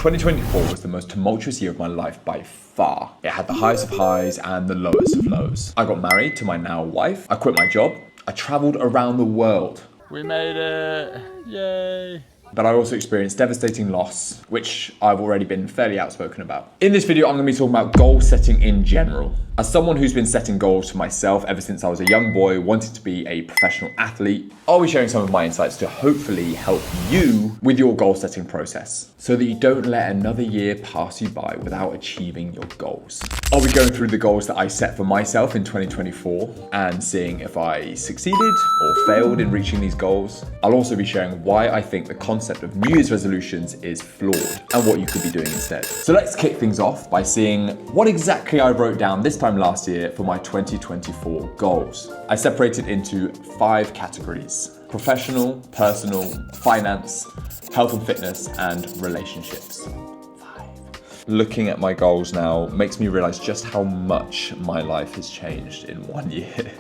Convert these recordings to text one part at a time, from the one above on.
2024 was the most tumultuous year of my life by far. It had the highest of highs and the lowest of lows. I got married to my now wife. I quit my job. I traveled around the world. We made it, yay. But I also experienced devastating loss, which I've already been fairly outspoken about. In this video, I'm gonna be talking about goal setting in general. As someone who's been setting goals for myself ever since I was a young boy, wanting to be a professional athlete, I'll be sharing some of my insights to hopefully help you with your goal setting process, so that you don't let another year pass you by without achieving your goals. I'll be going through the goals that I set for myself in 2024 and seeing if I succeeded or failed in reaching these goals. I'll also be sharing why I think the concept of New Year's resolutions is flawed and what you could be doing instead. So let's kick things off by seeing what exactly I wrote down this time last year for my 2024 goals. I separated into 5 categories: professional, personal, finance, health and fitness, and relationships. Looking at my goals now makes me realize just how much my life has changed in 1 year.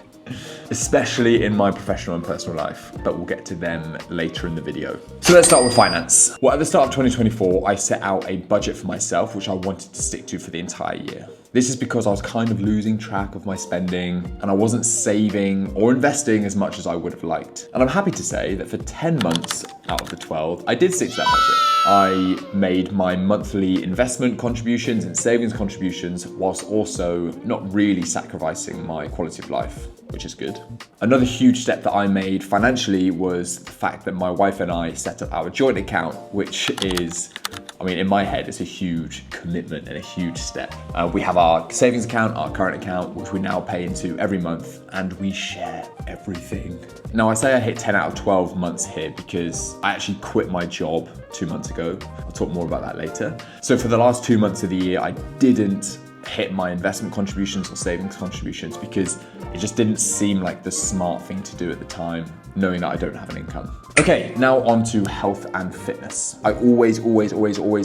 Especially in my professional and personal life, but we'll get to them later in the video. So let's start with finance. Well, at the start of 2024, I set out a budget for myself, which I wanted to stick to for the entire year. This is because I was kind of losing track of my spending and I wasn't saving or investing as much as I would have liked. And I'm happy to say that for 10 months out of the 12, I did stick to that budget. I made my monthly investment contributions and savings contributions whilst also not really sacrificing my quality of life, which is good. Another huge step that I made financially was the fact that my wife and I set up our joint account, which is, I mean, in my head, it's a huge commitment and a huge step. We have our savings account, our current account, which we now pay into every month, and we share everything. Now, I say I hit 10 out of 12 months here because I actually quit my job 2 months ago. I'll talk more about that later. So for the last 2 months of the year, I didn't hit my investment contributions or savings contributions because it just didn't seem like the smart thing to do at the time, knowing that I don't have an income. Okay, now on to health and fitness. I always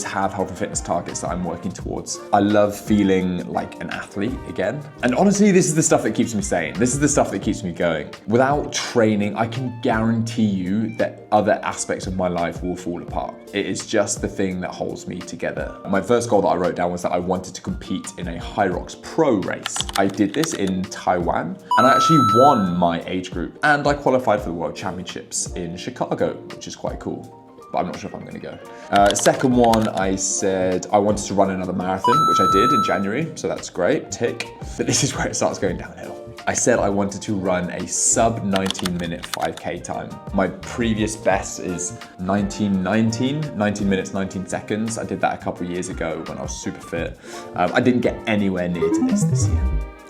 have health and fitness targets that I'm working towards. I love feeling like an athlete again. And honestly, this is the stuff that keeps me sane. This is the stuff that keeps me going. Without training, I can guarantee you that other aspects of my life will fall apart. It is just the thing that holds me together. My first goal that I wrote down was that I wanted to compete in a Hyrox Pro race. I did this in Taiwan and I actually won my age group and I qualified for the World Championships in Chicago, which is quite cool. But I'm not sure if I'm gonna go. Second one, I said I wanted to run another marathon, which I did in January, so that's great, tick. But this is where it starts going downhill. I said I wanted to run a sub 19-minute 5K time. My previous best is 19 minutes, 19 seconds. I did that a couple of years ago when I was super fit. I didn't get anywhere near to this year.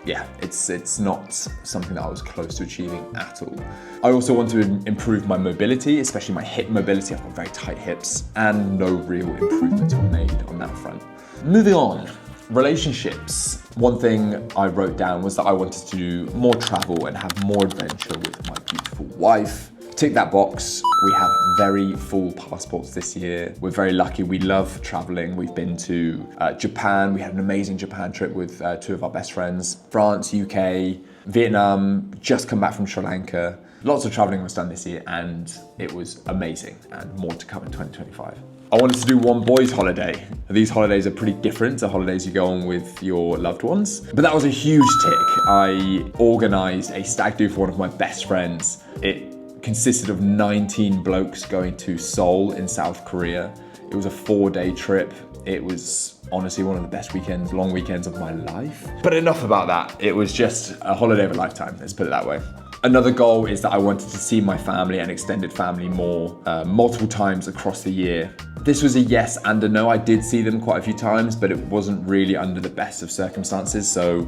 Yeah, it's not something that I was close to achieving at all. I also want to improve my mobility, especially my hip mobility. I've got very tight hips and no real improvements were made on that front. Moving on, relationships. One thing I wrote down was that I wanted to do more travel and have more adventure with my beautiful wife. Tick that box. We have very full passports this year. We're very lucky. We love traveling. We've been to Japan. We had an amazing Japan trip with 2 of our best friends. France, UK, Vietnam, just come back from Sri Lanka. Lots of traveling was done this year and it was amazing, and more to come in 2025. I wanted to do one boys' holiday. These holidays are pretty different to holidays you go on with your loved ones, but that was a huge tick. I organized a stag do for one of my best friends. It consisted of 19 blokes going to Seoul in South Korea. It was a 4-day trip. It was honestly one of the best weekends, long weekends of my life. But enough about that. It was just a holiday of a lifetime, let's put it that way. Another goal is that I wanted to see my family and extended family more, multiple times across the year. This was a yes and a no. I did see them quite a few times, but it wasn't really under the best of circumstances. So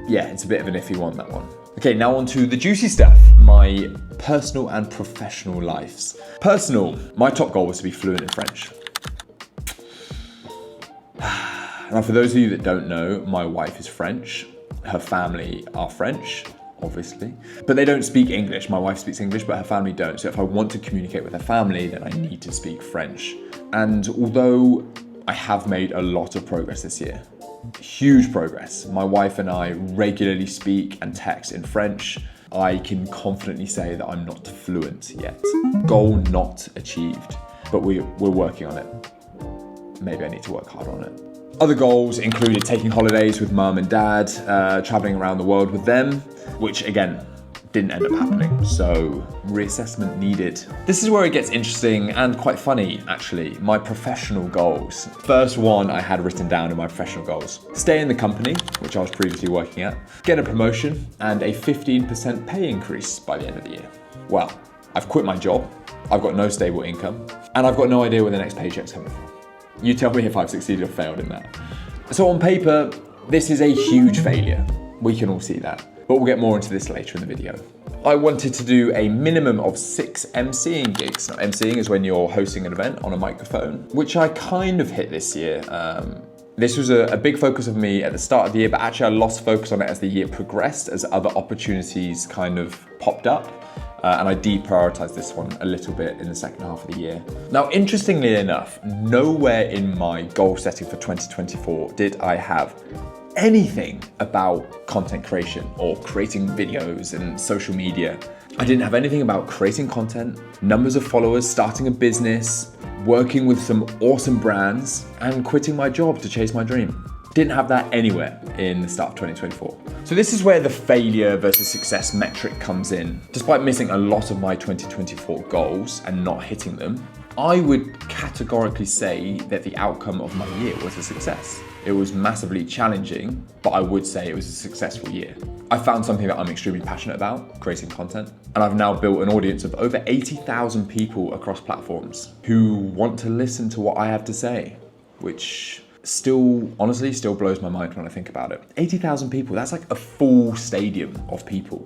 yeah, it's a bit of an iffy one, that one. Okay, now on to the juicy stuff, my personal and professional lives. Personal, my top goal was to be fluent in French. Now, for those of you that don't know, my wife is French. Her family are French, obviously, but they don't speak English. My wife speaks English, but her family don't. So if I want to communicate with her family, then I need to speak French. And although I have made a lot of progress this year, huge progress. My wife and I regularly speak and text in French. I can confidently say that I'm not fluent yet. Goal not achieved, but we're working on it. maybe I need to work harder on it. Other goals included taking holidays with mum and dad, traveling around the world with them, which again, didn't end up happening, so reassessment needed. This is where it gets interesting and quite funny, actually, my professional goals. First one I had written down in my professional goals: stay in the company, which I was previously working at, get a promotion, and a 15% pay increase by the end of the year. Well, I've quit my job, I've got no stable income, and I've got no idea where the next paycheck's coming from. You tell me if I've succeeded or failed in that. So on paper, this is a huge failure. We can all see that. But we'll get more into this later in the video. I wanted to do a minimum of 6 MCing gigs. Now, MCing is when you're hosting an event on a microphone, which I kind of hit this year. This was a big focus of me at the start of the year, but actually I lost focus on it as the year progressed, as other opportunities kind of popped up. And I deprioritized this one a little bit in the second half of the year. Now, interestingly enough, nowhere in my goal setting for 2024 did I have anything about content creation or creating videos and social media. I didn't have anything about creating content, numbers of followers, starting a business, working with some awesome brands, and quitting my job to chase my dream. Didn't have that anywhere in the start of 2024. So this is where the failure versus success metric comes in. Despite missing a lot of my 2024 goals and not hitting them, I would categorically say that the outcome of my year was a success. It was massively challenging, but I would say it was a successful year. I found something that I'm extremely passionate about, creating content, and I've now built an audience of over 80,000 people across platforms who want to listen to what I have to say, which honestly still blows my mind when I think about it. 80,000 people, that's like a full stadium of people.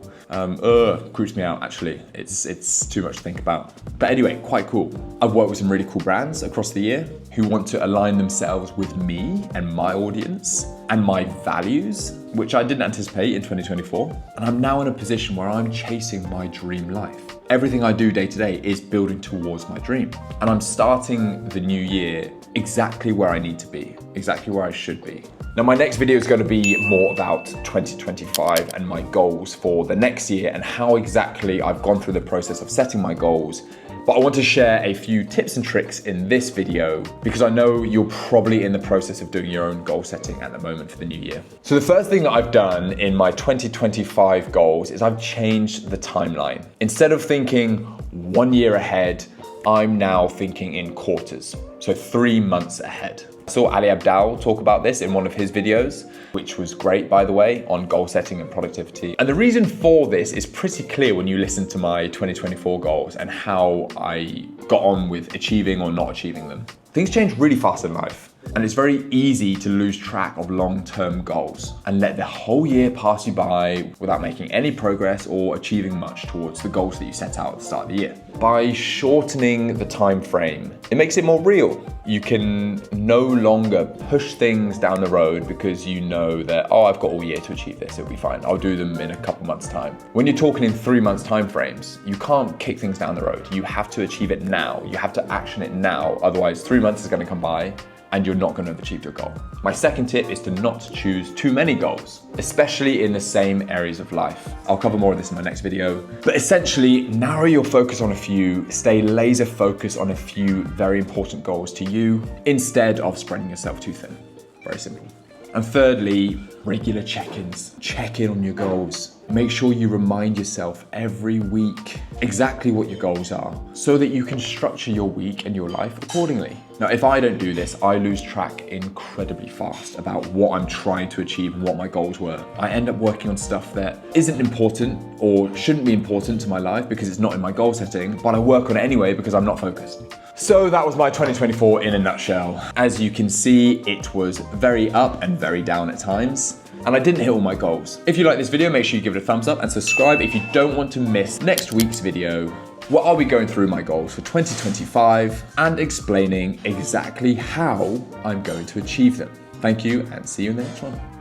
Creeps me out, actually. It's too much to think about. But anyway, quite cool. I've worked with some really cool brands across the year who want to align themselves with me and my audience and my values, which I didn't anticipate in 2024. And I'm now in a position where I'm chasing my dream life. Everything I do day to day is building towards my dream. And I'm starting the new year exactly where I need to be, exactly where I should be. Now, my next video is going to be more about 2025 and my goals for the next year and how exactly I've gone through the process of setting my goals. But I want to share a few tips and tricks in this video because I know you're probably in the process of doing your own goal setting at the moment for the new year. So the first thing that I've done in my 2025 goals is I've changed the timeline. Instead of thinking 1 year ahead, I'm now thinking in quarters, so 3 months ahead. I saw Ali Abdaal talk about this in one of his videos, which was great, by the way, on goal setting and productivity. And the reason for this is pretty clear when you listen to my 2024 goals and how I got on with achieving or not achieving them. Things change really fast in life, and it's very easy to lose track of long-term goals and let the whole year pass you by without making any progress or achieving much towards the goals that you set out at the start of the year. By shortening the time frame, it makes it more real. You can no longer push things down the road because you know that, oh, I've got all year to achieve this, it'll be fine. I'll do them in a couple months' time. When you're talking in 3 months' time frames, you can't kick things down the road. You have to achieve it now. You have to action it now. Otherwise, 3 months is going to come by and you're not going to have achieved your goal. My second tip is to not choose too many goals, especially in the same areas of life. I'll cover more of this in my next video. But essentially, narrow your focus on a few, stay laser focused on a few very important goals to you, instead of spreading yourself too thin. Very simple. And thirdly, regular check-ins. Check in on your goals. Make sure you remind yourself every week exactly what your goals are so that you can structure your week and your life accordingly. Now, if I don't do this, I lose track incredibly fast about what I'm trying to achieve and what my goals were. I end up working on stuff that isn't important or shouldn't be important to my life because it's not in my goal setting, but I work on it anyway because I'm not focused. So that was my 2024 in a nutshell. As you can see, it was very up and very down at times. And I didn't hit all my goals. If you like this video, make sure you give it a thumbs up and subscribe if you don't want to miss next week's video, where I'll be going through my goals for 2025 and explaining exactly how I'm going to achieve them. Thank you and see you in the next one.